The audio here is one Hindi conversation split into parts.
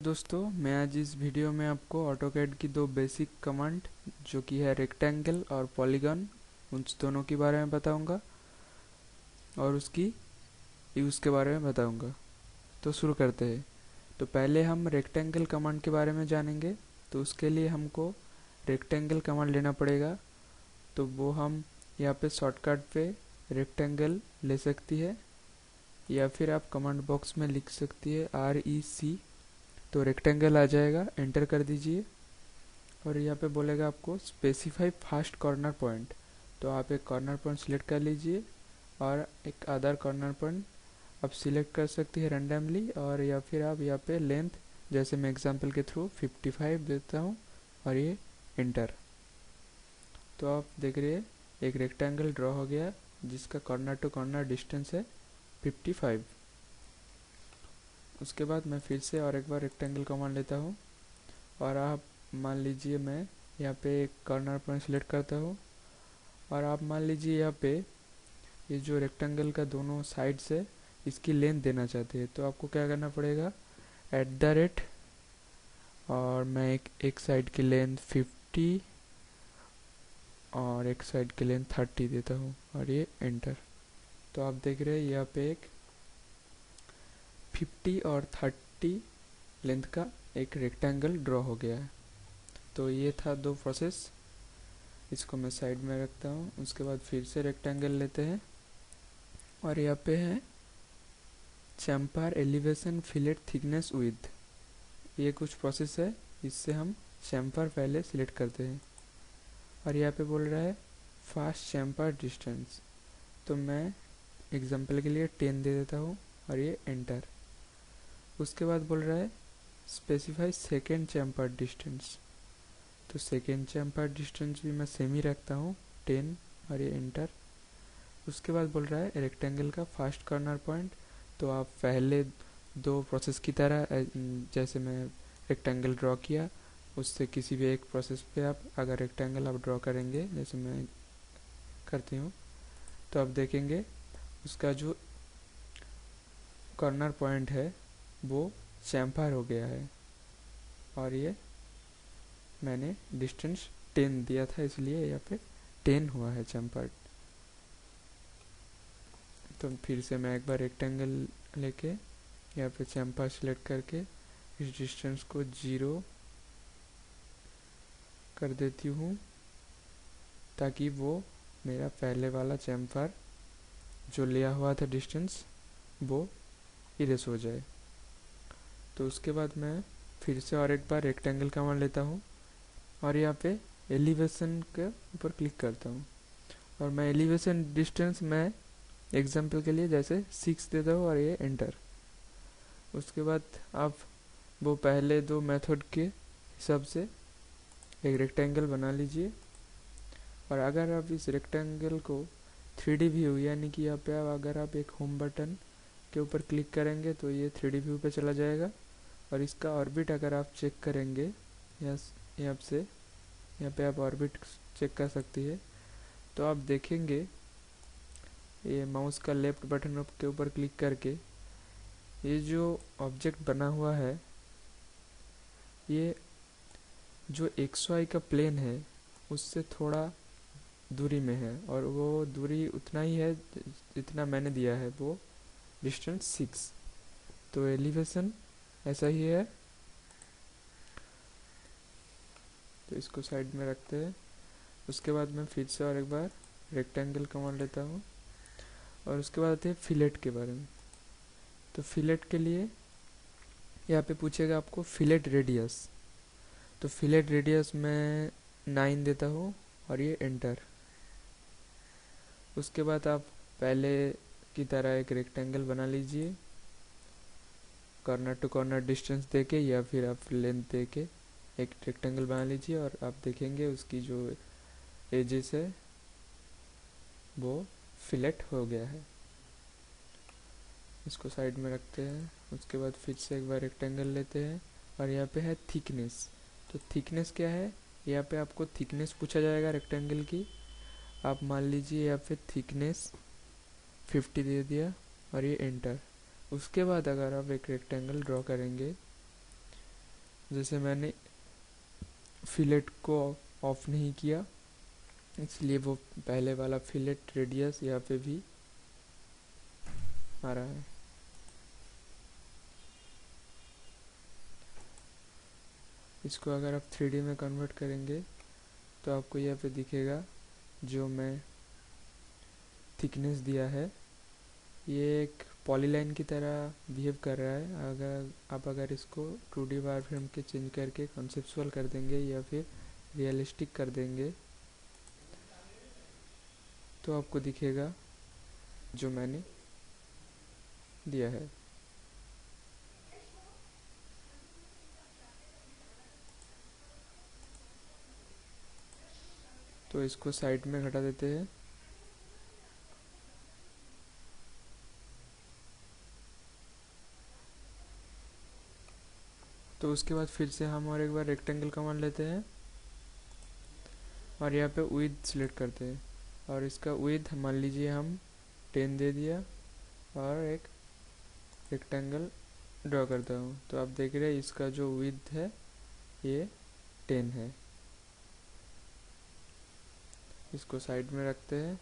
दोस्तों, मैं आज इस वीडियो में आपको ऑटोकैड की दो बेसिक कमांड जो कि है रेक्टेंगल और पॉलीगन, उन दोनों के बारे में बताऊंगा और उसकी यूज़ के बारे में बताऊंगा। तो शुरू करते हैं। तो पहले हम रेक्टेंगल कमांड के बारे में जानेंगे। तो उसके लिए हमको रेक्टेंगल कमांड लेना पड़ेगा। तो वो हम यहाँ पे शॉर्टकट पे रेक्टेंगल ले सकती है या फिर आप कमांड बॉक्स में लिख सकती है REC। तो रेक्टेंगल आ जाएगा, एंटर कर दीजिए और यहाँ पे बोलेगा आपको स्पेसिफाई फास्ट कॉर्नर पॉइंट। तो आप एक कॉर्नर पॉइंट सिलेक्ट कर लीजिए और एक अदर कॉर्नर पॉइंट आप सिलेक्ट कर सकती है रैंडमली, और या फिर आप यहाँ पे लेंथ, जैसे मैं एग्जांपल के थ्रू 55 देता हूँ और ये एंटर। तो आप देख रहे हैं एक रेक्टेंगल ड्रॉ हो गया जिसका कॉर्नर टू कॉर्नर डिस्टेंस है 55। उसके बाद मैं फिर से और एक बार रेक्टेंगल कमांड लेता हूँ और आप मान लीजिए मैं यहाँ पे एक कॉर्नर पॉइंट सिलेक्ट करता हूँ और आप मान लीजिए यहाँ पे ये जो रेक्टेंगल का दोनों साइड से इसकी लेंथ देना चाहते हैं। तो आपको क्या करना पड़ेगा, @ और मैं एक साइड की लेंथ 50 और एक साइड की लेंथ 30 देता हूँ और ये एंटर। तो आप देख रहे हैं यहाँ पे एक 50 और 30 लेंथ का एक रेक्टेंगल ड्रॉ हो गया है। तो ये था दो प्रोसेस, इसको मैं साइड में रखता हूँ। उसके बाद फिर से रेक्टेंगल लेते हैं और यहाँ पे है chamfer elevation fillet thickness with, ये कुछ प्रोसेस है। इससे हम चैम्फर पहले सिलेक्ट करते हैं और यहाँ पे बोल रहा है फास्ट चैम्फर डिस्टेंस। तो मैं एग्जांपल के लिए 10 दे देता हूँ और ये एंटर। उसके बाद बोल रहा है स्पेसिफाई सेकेंड चैम्फर डिस्टेंस। तो सेकेंड चैम्फर डिस्टेंस भी मैं सेम ही रखता हूँ 10 और ये एंटर। उसके बाद बोल रहा है रेक्टेंगल का फास्ट कॉर्नर पॉइंट। तो आप पहले दो प्रोसेस की तरह जैसे मैं रेक्टेंगल ड्रॉ किया उससे किसी भी एक प्रोसेस पे आप अगर रेक्टेंगल आप ड्रॉ करेंगे जैसे मैं करती हूँ तो आप देखेंगे उसका जो कॉर्नर पॉइंट है वो चैम्फर हो गया है और ये मैंने डिस्टेंस 10 दिया था इसलिए यहाँ पे 10 हुआ है चैम्फर। तो फिर से मैं एक बार रेक्टेंगल लेके यहाँ पे चैम्फर सिलेक्ट करके इस डिस्टेंस को 0 कर देती हूँ ताकि वो मेरा पहले वाला चैम्फर जो लिया हुआ था डिस्टेंस वो इरेज हो जाए। तो उसके बाद मैं फिर से और एक बार रेक्टेंगल कमांड लेता हूँ और यहाँ पे एलिवेशन के ऊपर क्लिक करता हूँ और मैं एलिवेशन डिस्टेंस में एग्जाम्पल के लिए जैसे 6 देता हूँ और ये एंटर। उसके बाद आप वो पहले दो मेथड के हिसाब से एक रेक्टेंगल बना लीजिए और अगर आप इस रेक्टेंगल को 3D व्यू यानी कि यहाँ पे अगर आप एक होम बटन के ऊपर क्लिक करेंगे तो ये 3D व्यू पे चला जाएगा और इसका ऑर्बिट अगर आप चेक करेंगे यहाँ से यहाँ पे आप ऑर्बिट चेक कर सकती है। तो आप देखेंगे ये माउस का लेफ्ट बटन के ऊपर क्लिक करके ये जो ऑब्जेक्ट बना हुआ है ये जो XY का प्लेन है उससे थोड़ा दूरी में है और वो दूरी उतना ही है जितना मैंने दिया है, वो डिस्टेंस 6। तो एलिवेशन ऐसा ही है। तो इसको साइड में रखते हैं। उसके बाद मैं फिर से और एक बार रेक्टेंगल कमांड लेता हूँ और उसके बाद आते हैं फिलेट के बारे में। तो फिलेट के लिए यहाँ पे पूछेगा आपको फिलेट रेडियस। तो फिलेट रेडियस में 9 देता हूँ और ये एंटर। उसके बाद आप पहले की तरह एक रेक्टेंगल बना लीजिए कॉर्नर टू कॉर्नर डिस्टेंस देके या फिर आप लेंथ देके एक रेक्टेंगल बना लीजिए और आप देखेंगे उसकी जो एजेस है वो फिलेट हो गया है। इसको साइड में रखते हैं। उसके बाद फिर से एक बार रेक्टेंगल लेते हैं और यहाँ पे है थिकनेस। तो थिकनेस क्या है, यहाँ पे आपको थिकनेस पूछा जाएगा रेक्टेंगल की। आप मान लीजिए यहाँ पे थिकनेस 50 दे दिया और ये एंटर। उसके बाद अगर आप एक रेक्टेंगल ड्रॉ करेंगे जैसे मैंने फिलेट को ऑफ नहीं किया, इसलिए वो पहले वाला फिलेट रेडियस यहाँ पे भी आ रहा है। इसको अगर आप 3D में कन्वर्ट करेंगे तो आपको यहाँ पे दिखेगा जो मैं थिकनेस दिया है ये एक पॉलीलाइन की तरह बिहेव कर रहा है। अगर इसको 2D वायरफ्रेम के चेंज करके कॉन्सेप्चुअल कर देंगे या फिर रियलिस्टिक कर देंगे तो आपको दिखेगा जो मैंने दिया है। तो इसको साइड में घटा देते हैं। तो उसके बाद फिर से हम और एक बार रेक्टेंगल कमांड लेते हैं और यहाँ पे विड्थ सिलेक्ट करते हैं और इसका विड्थ मान लीजिए हम 10 दे दिया और एक रेक्टेंगल ड्रॉ करता हूँ। तो आप देख रहे हैं इसका जो विड्थ है ये 10 है। इसको साइड में रखते हैं।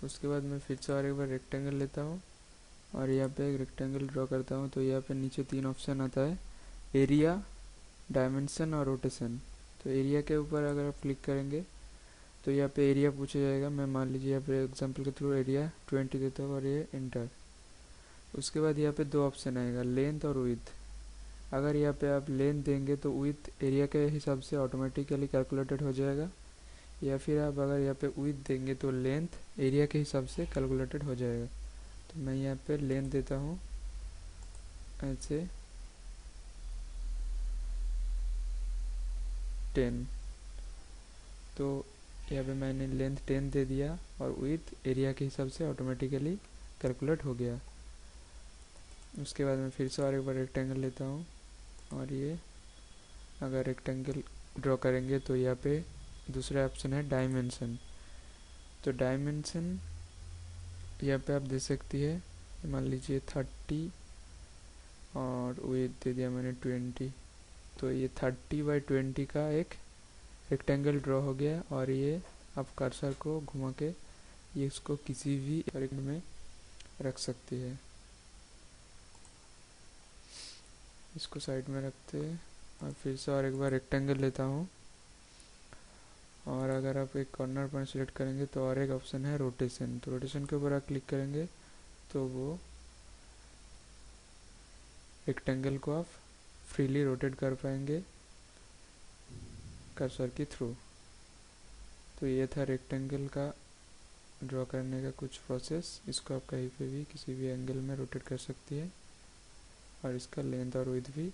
उसके बाद मैं फिर से और एक बार रेक्टेंगल लेता हूँ और यहाँ पे एक रेक्टेंगल ड्रॉ करता हूँ। तो यहाँ पे नीचे 3 ऑप्शन आता है, एरिया, डायमेंशन और रोटेशन। तो एरिया के ऊपर अगर आप क्लिक करेंगे तो यहाँ पे एरिया पूछा जाएगा। मैं मान लीजिए यहाँ पे एग्जांपल के थ्रू एरिया 20 देता हूँ और ये इंटर। उसके बाद यहाँ पे 2 ऑप्शन आएगा, लेंथ और विड्थ। अगर यहाँ पे आप लेंथ देंगे तो विड्थ एरिया के हिसाब से ऑटोमेटिकली कैलकुलेटेड हो जाएगा, या फिर आप अगर यहाँ पे विड्थ देंगे तो लेंथ एरिया के हिसाब से कैलकुलेटेड हो जाएगा। तो मैं यहाँ पे लेंथ देता हूँ ऐसे 10। तो यहाँ पे मैंने लेंथ 10 दे दिया और विड्थ एरिया के हिसाब से ऑटोमेटिकली कैलकुलेट हो गया। उसके बाद मैं फिर से और एक बार रेक्टेंगल लेता हूँ और ये अगर रेक्टेंगल ड्रॉ करेंगे तो यहाँ पे दूसरा ऑप्शन है डायमेंशन। तो डायमेंशन यहाँ पे आप दे सकती है, मान लीजिए 30 और विड्थ दे दिया मैंने 20। तो ये 30/20 का एक रेक्टेंगल ड्रॉ हो गया और ये आप कर्सर को घुमा के ये इसको किसी भी एरिया में रख सकती है। इसको साइड में रखते हैं और फिर से और एक बार रेक्टेंगल लेता हूँ और अगर आप एक कॉर्नर पॉइंट सिलेक्ट करेंगे तो और एक ऑप्शन है रोटेशन। तो रोटेशन के ऊपर आप क्लिक करेंगे तो वो रेक्टेंगल को आप फ्रीली रोटेट कर पाएंगे कर्सर के थ्रू। तो ये था रेक्टेंगल का ड्रॉ करने का कुछ प्रोसेस। इसको आप कहीं पे भी किसी भी एंगल में रोटेट कर सकती है और इसका लेंथ और विड्थ भी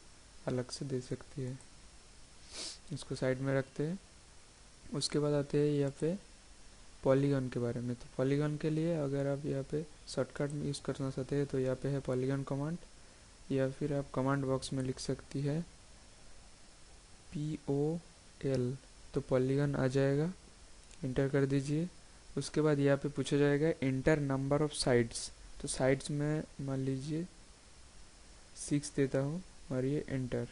अलग से दे सकती है। इसको साइड में रखते हैं। उसके बाद आते हैं यहाँ पे पॉलीगन के बारे में। तो पॉलीगन के लिए अगर आप यहाँ पे शॉर्टकट में यूज़ करना चाहते हैं तो यहाँ पे है पॉलीगन कमांड, या फिर आप कमांड बॉक्स में लिख सकती है POL। तो पॉलीगन आ जाएगा, इंटर कर दीजिए। उसके बाद यहाँ पे पूछा जाएगा इंटर नंबर ऑफ साइड्स। तो साइड्स में मान लीजिए 6 देता हूँ और ये इंटर।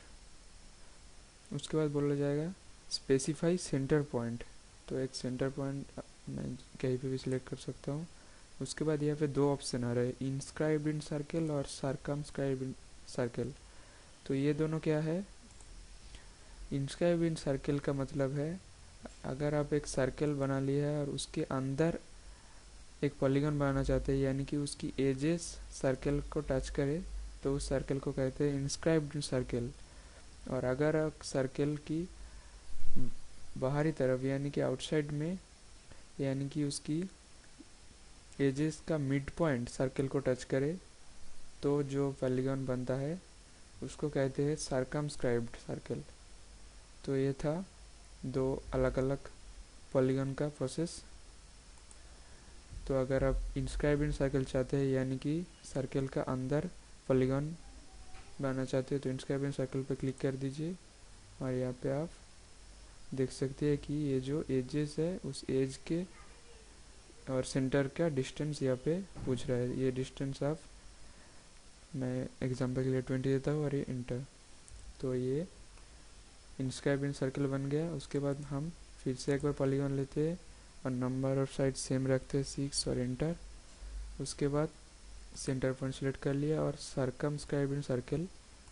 उसके बाद बोला जाएगा स्पेसिफाई सेंटर पॉइंट। तो एक सेंटर पॉइंट मैं कहीं पे भी सिलेक्ट कर सकता हूँ। उसके बाद यहाँ पे 2 ऑप्शन आ रहे हैं, इंस्क्राइब्ड इन सर्कल और सर्कमस्क्राइब्ड इन सर्कल। तो ये दोनों क्या है? इंस्क्राइब्ड इन सर्कल का मतलब है अगर आप एक सर्कल बना लिया है और उसके अंदर एक पॉलीगन बनाना चाहते हैं, यानी कि उसकी एजेस सर्कल को टच करे, तो उस सर्कल को कहते हैं इंस्क्राइब्ड इन सर्कल। और अगर आप सर्कल की बाहरी तरफ यानी कि आउटसाइड में, यानी कि उसकी एजेस का मिड पॉइंट सर्कल को टच करे, तो जो पॉलीगन बनता है उसको कहते हैं सर्कमस्क्राइब्ड सर्कल। तो ये था 2 अलग अलग पॉलीगन का प्रोसेस। तो अगर आप इंस्क्राइब्ड इन सर्कल चाहते हैं यानी कि सर्कल का अंदर पॉलीगन बनाना चाहते हैं तो इंस्क्राइब्ड इन सर्कल पर क्लिक कर दीजिए और यहाँ पे आप देख सकते हैं कि ये जो एजेस है उस एज के और सेंटर का डिस्टेंस यहाँ पे पूछ रहा है। ये डिस्टेंस मैं एग्जांपल के लिए 20 देता हूँ और ये इंटर। तो ये इंस्क्राइब इन सर्कल बन गया। उसके बाद हम फिर से एक बार पॉलीगॉन लेते हैं और नंबर ऑफ साइड सेम रखते हैं 6 और एंटर। उसके बाद सेंटर पॉइंट सेलेक्ट कर लिया और सर्कमस्क्राइब इन सर्कल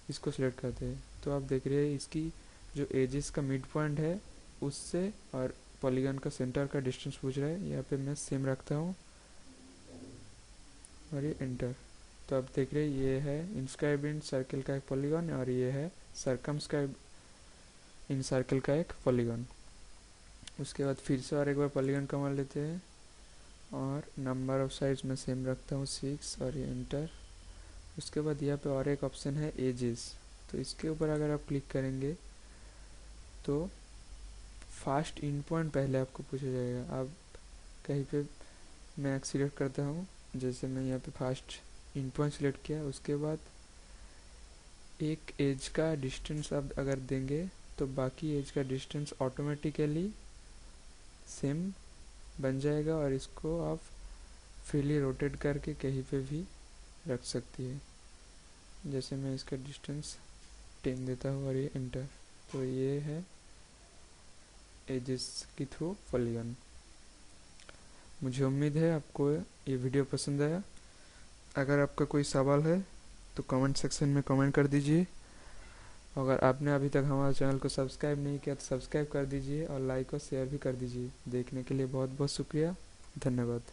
इसको सिलेक्ट करते हैं। तो आप देख रहे हैं इसकी जो एजेस का मिड पॉइंट है उससे और पॉलीगॉन का सेंटर का डिस्टेंस पूछ रहा है। यहाँ पे मैं सेम रखता हूँ और ये एंटर। तो आप देख रहे हैं ये है इंस्क्राइब इन सर्कल का एक पॉलीगॉन और ये है सर्कमस्क्राइब इन सर्कल का एक पॉलीगॉन। उसके बाद फिर से और एक बार पॉलीगॉन कमा लेते हैं और नंबर ऑफ साइड्स में सेम रखता हूँ 6 और ये एंटर। उसके बाद यहाँ पे और एक ऑप्शन है एजेस। तो इसके ऊपर अगर आप क्लिक करेंगे तो फास्ट इन पॉइंट पहले आपको पूछा जाएगा। आप कहीं पे मैं सिलेक्ट करता हूँ, जैसे मैं यहाँ पे फास्ट इन पॉइंट सिलेक्ट किया। उसके बाद एक एज का डिस्टेंस आप अगर देंगे तो बाकी एज का डिस्टेंस ऑटोमेटिकली सेम बन जाएगा और इसको आप फ्रीली रोटेट करके कहीं पे भी रख सकती है। जैसे मैं इसका डिस्टेंस 10 देता हूँ और ये एंटर। तो ये है एजेस के थ्रू पॉलीगॉन। मुझे उम्मीद है आपको ये वीडियो पसंद आया। अगर आपका कोई सवाल है तो कमेंट सेक्शन में कमेंट कर दीजिए। अगर आपने अभी तक हमारे चैनल को सब्सक्राइब नहीं किया तो सब्सक्राइब कर दीजिए और लाइक और शेयर भी कर दीजिए। देखने के लिए बहुत बहुत शुक्रिया, धन्यवाद।